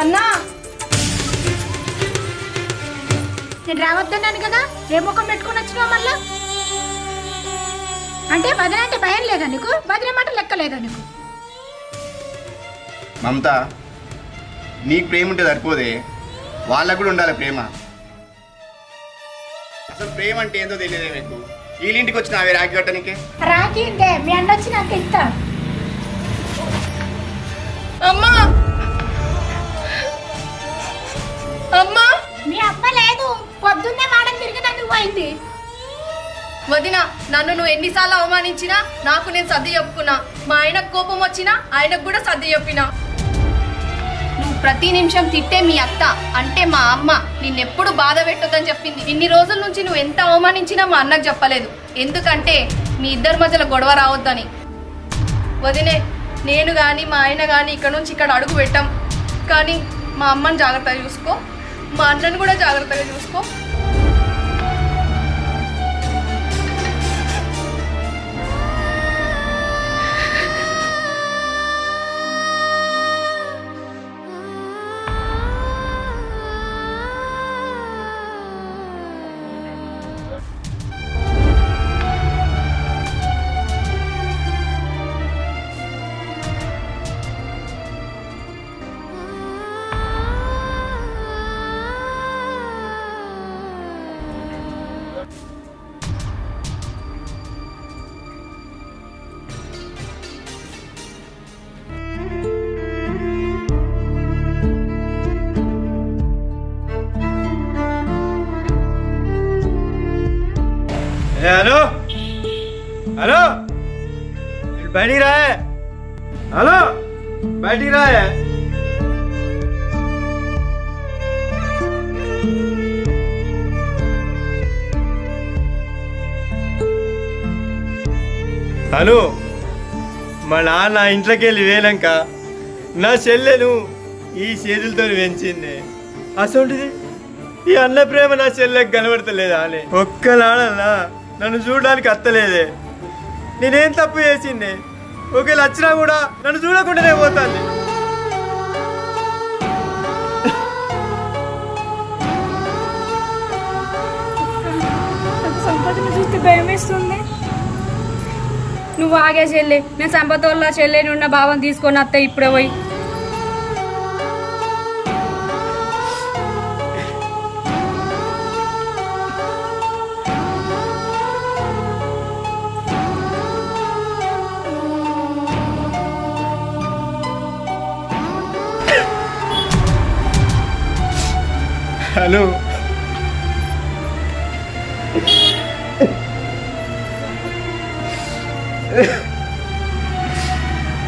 అన్నా నేను రావద్దన్నాను కదా, ఏ ముఖం పెట్టుకుని వచ్చినావు మళ్ళా? అంటే వదిన అంటే భయం లేదా నీకు? వదిన మాట లెక్కలేదా నీకు? మమత, నీకు ప్రేమ ఉంటే సరిపోదే, వాళ్ళకు కూడా ఉండాలి ప్రేమ. అసలు ప్రేమ అంటే ఏందో తెలియదే మీకు. వీళ్ళింటికి వచ్చిన అవి రాఖీ కట్టనికే. రాఖీ అంటే మీ అన్న వచ్చి నాకు ఇస్తా. అమ్మా అమ్మా, మీ అమ్మ లేదు, పొద్దున్నే మాడం తిరిగినందుకు పోయింది. వదిన, నన్ను నువ్వు ఎన్నిసార్లు అవమానించినా నాకు నేను సర్ది చెప్పుకున్నా. మా ఆయనకు కోపం వచ్చినా ఆయనకు కూడా సర్ది చెప్పినా. నువ్వు ప్రతి నిమిషం తిట్టే మీ అత్త అంటే మా అమ్మ నిన్నెప్పుడు బాధ పెట్టొద్దని చెప్పింది. ఇన్ని రోజుల నుంచి నువ్వు ఎంత అవమానించినా మా అన్నకు చెప్పలేదు, ఎందుకంటే మీ ఇద్దరి మధ్యలో గొడవ రావద్దని. వదినే, నేను కానీ మా ఆయన కానీ ఇక్కడ నుంచి ఇక్కడ అడుగు పెట్టాం, కానీ మా అమ్మని జాగ్రత్తగా చూసుకో, మా అన్నను కూడా జాగ్రత్తగా చూసుకో. हेलो हेलो, बैठ ही रहा है। हेलो, बैठ ही रहा है। హలో, మా నాన్న ఇంట్లోకి వెళ్ళి వేనాక నా చెల్లెను ఈ చేతులతో పెంచింది. అసలుంటిది ఈ అన్న ప్రేమ నా చెల్లెకి కనబడతలేదా అని ఒక్కనాడన్నా నన్ను చూడడానికి అత్తలేదే. నేనేం తప్పు చేసింది? ఒకవేళ వచ్చినా కూడా నన్ను చూడకుండానే పోతాను. సంపదను చూస్తే భయం వేస్తుంది. నువ్వు ఆగే చెల్లె, నేను సంపతోళ్ళ చెల్లెని ఉన్న భావం తీసుకొని అత్త ఇప్పుడే పోయి. హలో,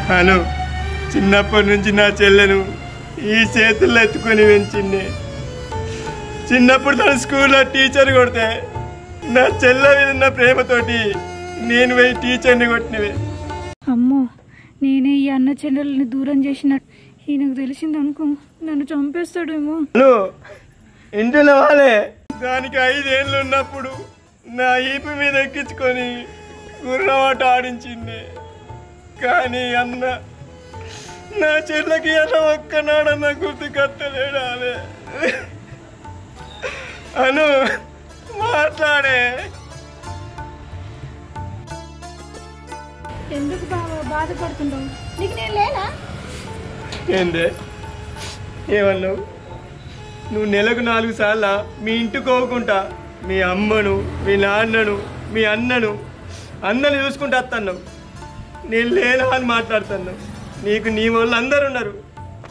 హలో, చిన్నప్పటి నుంచి నా చెల్లెను ఈ చేతుల్లో ఎత్తుకొని పెంచింది. చిన్నప్పుడు తన స్కూల్లో టీచర్ కొడితే నా చెల్లె మీద ఉన్న ప్రేమతోటి నేను పోయి టీచర్ని కొట్టినవి. అమ్మో, నేనే ఈ అన్న చెల్లెల్ని దూరం చేసినట్టు ఈయనకు తెలిసింది అనుకో, నన్ను చంపేస్తాడేమో. హలో, ఇంటిలో వాళ్ళే దానికి 5 ఏళ్ళు ఉన్నప్పుడు నా ఈపు మీద ఎక్కించుకొని గుర్రమాట ఆడించింది. కానీ అన్న నా చెల్లెకి అన్న ఒక్కనాడన్న గుర్తుకత్తలేడాలే. అను మాట్లాడే. ఎందుకు బాధపడుతుంటావు? నీకు నేను లేనా? ఏందే ఏమన్నావు? నువ్వు నెలకు 4 సార్లు మీ ఇంటికి పోకుండా మీ అమ్మను, మీ నాన్నను, మీ అన్నను అందరిని చూసుకుంటూ వస్తున్నావు. నేను లేనా అని మాట్లాడుతున్నావు. నీకు నీ వాళ్ళు అందరు ఉన్నారు,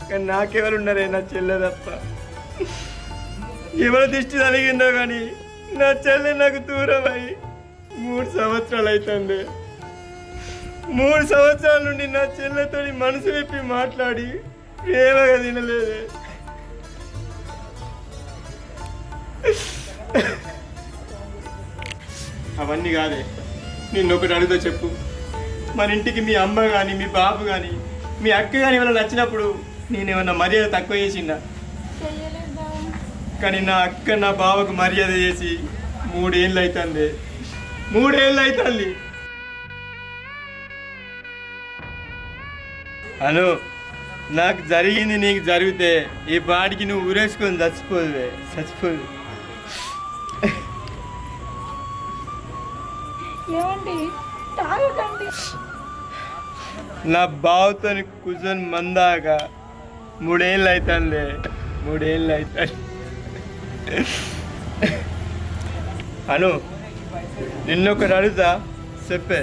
కానీ నాకెవరు ఉన్నారే? నా చెల్లె తప్ప. ఎవరు దిష్టి తగిలిందో కానీ నా చెల్లె నాకు దూరం అయి 3 సంవత్సరాలు అవుతుంది. 3 సంవత్సరాల నుండి నా చెల్లెతో మనసు విప్పి మాట్లాడి ప్రేమగా తినలేదే. అవన్నీ కాదే, నిన్నొకటి అడుగుతా చెప్పు. మన ఇంటికి మీ అమ్మ కానీ, మీ బాబు కానీ, మీ అక్క కానీ ఏమైనా నచ్చినప్పుడు నేనేమన్నా మర్యాద తక్కువ చేసిందా? కానీ నా అక్క నా బావకు మర్యాద చేసి 3 ఏళ్ళు అవుతుంది. 3 ఏళ్ళు అవుతుంది. అను నాకు జరిగింది నీకు జరిగితే ఈ పాటికి నువ్వు ఊరేసుకొని చచ్చిపోదు. ఏమండి తాగకండి. నా బావతో కూర్చొని మందాక 3 ఏళ్ళు అవుతానులే. 3 ఏళ్ళు అవుతాను. అను నిన్నొకటి అడుగుతా చెప్పే.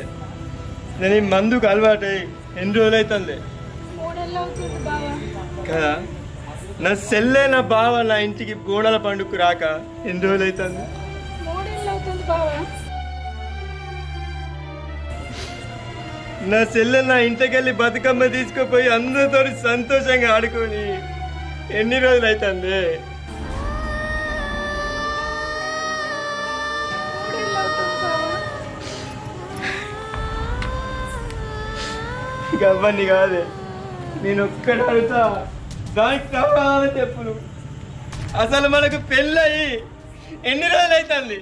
నేను ఈ మందుకు అలవాటు ఎన్ని రోజులు అవుతుందిలే 3 నెలలు అవుతుంది బావా. కదా నా సెల్లే నా బావ నా ఇంటికి బోనాల పండుగకు రాక ఎన్ని రోజులు అవుతుంది? 3 నెలలు అవుతుంది బావా. నా చెల్లె నా ఇంటికి వెళ్ళి బతుకమ్మ తీసుకుపోయి అందరితో సంతోషంగా ఆడుకొని ఎన్ని రోజులు అవుతుంది? 3 నెలలు అవుతుంది బావా. ఇక అవ్వని కాదే, నేను ఒక్కడు అడుగుతా దానికి కావాలని చెప్పులు. అసలు మనకు పెళ్ళయి ఎన్ని రోజులు అవుతుంది?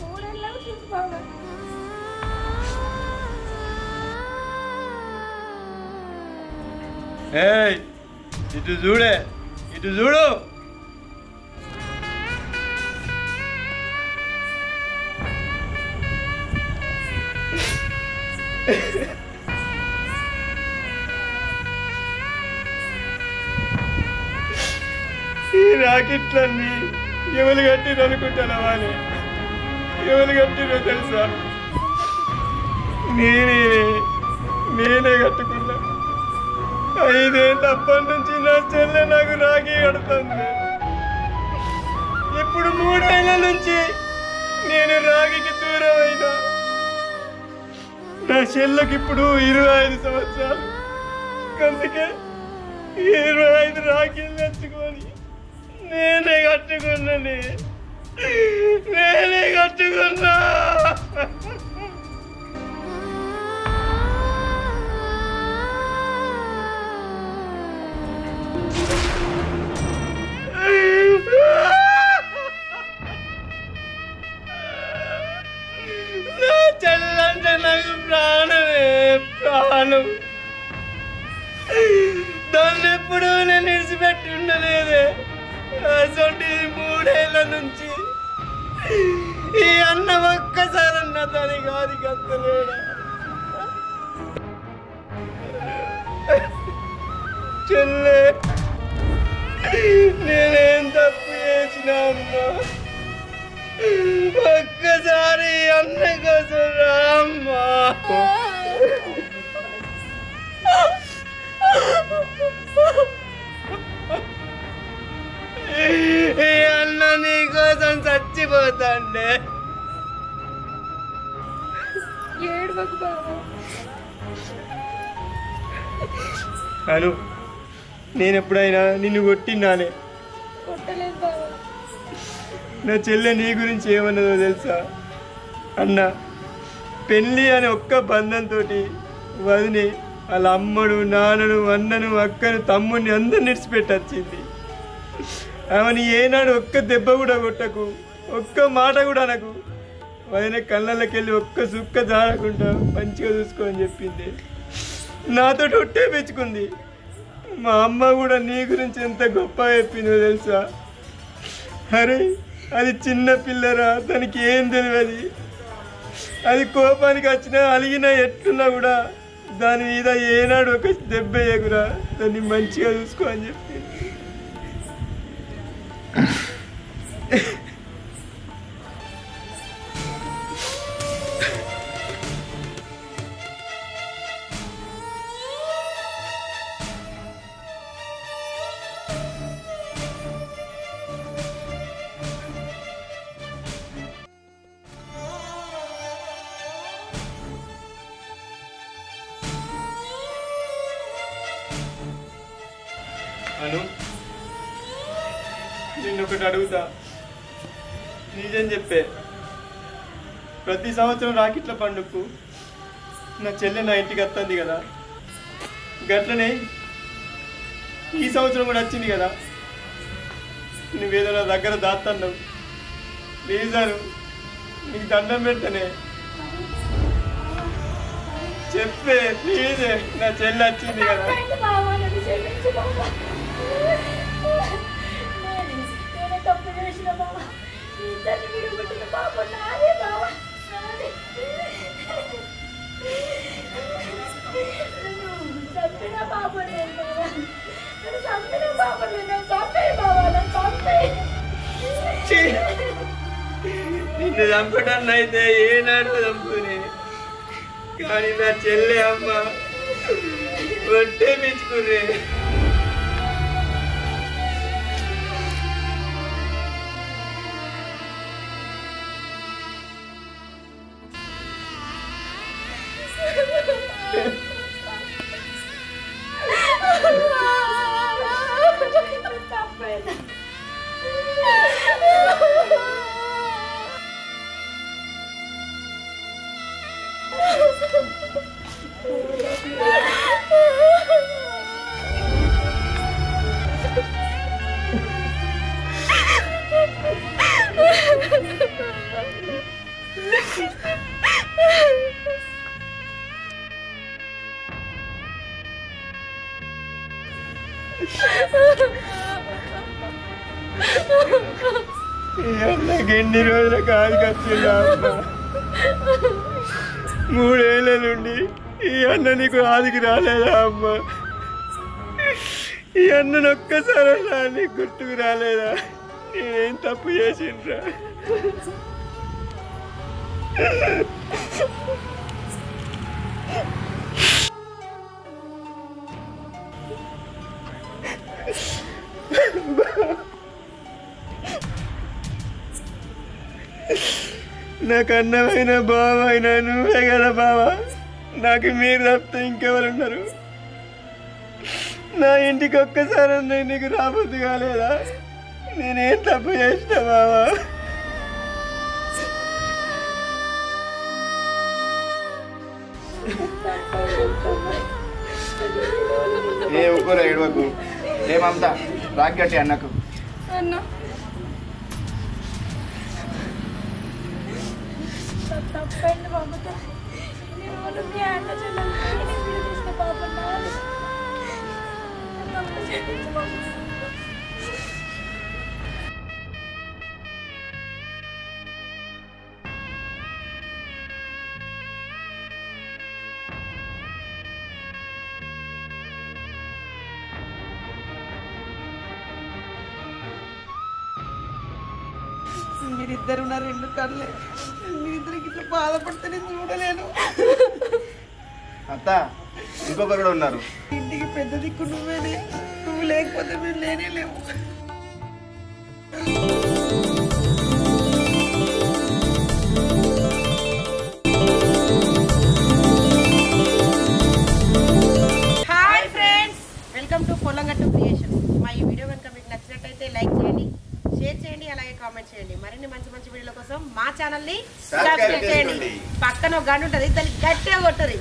3 నెలలు అవుతుంది బావా. ఏయ్ ఇటు చూడే, ఇటు చూడు. ఈ రాకెట్లన్నీ ఎవరు కట్టిరు అనుకుంటున్నావా? ఎవరు కట్టిరో తెలుసా? నేనే కట్టుకున్నా. 5 ఏళ్ళ అప్పటి నుంచి నా చెల్లె నాకు రాఖీ కడుతుంది. ఇప్పుడు 3 ఏళ్ళ నుంచి నేను రాఖీకి దూరం అయినా. నా చెల్లెకి ఇప్పుడు 25 సంవత్సరాలు. అందుకే 25 రాఖీలు తెచ్చుకొని నేనే కట్టుకున్నా. నా చెల్లంటే నాకు ప్రాణం. దాన్ని ఎప్పుడు నేను విడిచిపెట్టి ఉండలేదే. అసలు 3 ఏళ్ళ నుంచి ఈ అన్న ఒక్కసారన్న దాని గారి కత్తలేడా? చెల్లె నేనేం తప్పు చేసినా అమ్మా? ఒక్కసారి అన్న కోసం రామ్మా. ఈ అన్న నీ కోసం చచ్చిపోతాండే. ఏడవకు బావా. అను నేను ఎప్పుడైనా నిన్ను కొట్టినానే? కొట్టలేదు బావా. నా చెల్లె నీ గురించి ఏమన్నదో తెలుసా? అన్న పెళ్ళి అనే ఒక్క బంధంతో వదిని వాళ్ళ అమ్మను నాన్నను అన్నను అక్కను తమ్ముడిని అందరిని విడిచిపెట్టొచ్చింది. ఆమెని ఏనాడు ఒక్క దెబ్బ కూడా కొట్టకు, ఒక్క మాట కూడా అనకు, వదిన కళ్ళకి వెళ్ళి ఒక్క సుక్క జారకుండా మంచిగా చూసుకో అని చెప్పింది. నాతో ఒట్టే పెంచుకుంది. మా అమ్మ కూడా నీ గురించి ఎంత గొప్పగా చెప్పిందో తెలుసా? అరే అది చిన్న పిల్లరా, దానికి ఏం తెలియదు. అది కోపానికి వచ్చినా అలిగినా ఎట్లున్నా కూడా దాని మీద ఏనాడు ఒక దెబ్బ వేయకురా, దాన్ని మంచిగా చూసుకో అని చెప్పి. అను నిన్నొకటి అడుగుతా, నిజం చెప్పే. ప్రతి సంవత్సరం రాకెట్ల పండుగకు నా చెల్లె నా ఇంటికి వస్తుంది కదా, గట్లనే ఈ సంవత్సరం కూడా వచ్చింది కదా. నువ్వేదో నా దగ్గర దాస్తున్నావు. ప్లీజ్ అను, నీకు దండం పెడతానే. చెప్పే ప్లీజ్, నా చెల్లి వచ్చింది కదా. తప్పైంది బావ, నన్ను క్షమించు బావ. నేనే తప్పు చేసిన బావ. ఈ ఇద్దరిని విడగొట్టిన పాపం నాదే బావ, నాదే. చంపిన పాపం నేను బావ, నన్ను చంపిన పాపం నేను. చంపే బావ, నన్ను చంపే. నిన్ను చంపటాన్ని అయితే ఏనాడు చంపుని, కానీ నా చెల్లె అమ్మ ఒట్టే మెచ్చుకునే. నాకు ఎన్ని రోజుల కాదు ఖర్చులు అమ్మ, 3 ఏళ్ళ నుండి ఈ అన్న నీకు ఆదికి రాలేదా అమ్మ? ఈ అన్నను ఒక్కసారి నీకు గుర్తుకు రాలేదా? నేనేం తప్పు చేసిండ్రా? నాకు అన్నమైన బావ అయినా నువ్వే కదా బావా. నాకు మీరు తప్పితే ఇంకెవరున్నారు? నా ఇంటికి ఒక్కసారి నీకు రాబోద్దు కాలేదా? నేనేం తప్పు చేసిన బావా? ఏ ఊరుకోరా, ఏడవకు. ఏ మమత, రాగ్గట్టి అన్నకు. అన్న తప్పైంది బాబుతో. నేను మీ అన్న చెల్లెలు విడదీసిన పాపం నాది. తప్పు క్షమించు బాబు. మీరిద్దరు నా 2 కళ్ళే. మీరిద్దరికి ఇట్లా బాధపడితే నేను చూడలేను. అత్త, ఇంకొకరు కూడా ఉన్నారు. ఇంటికి పెద్ద దిక్కు నువ్వేనే. నువ్వు లేకపోతే మేము లేనే లేవు. Hi friends, welcome to Polamgattu creation. మా ఈ వీడియో కనుక మీకు నచ్చినట్టయితే లైక్ చేయండి, షేర్ చేయండి, అలాగే కామెంట్ చేయండి. మరిన్ని మంచి మంచి వీడియోల కోసం మా ఛానల్ని సబ్స్క్రైబ్ చేయండి. పక్కన ఒక గంట ఉంటుంది, దాన్ని గట్టిగా కొట్టరు.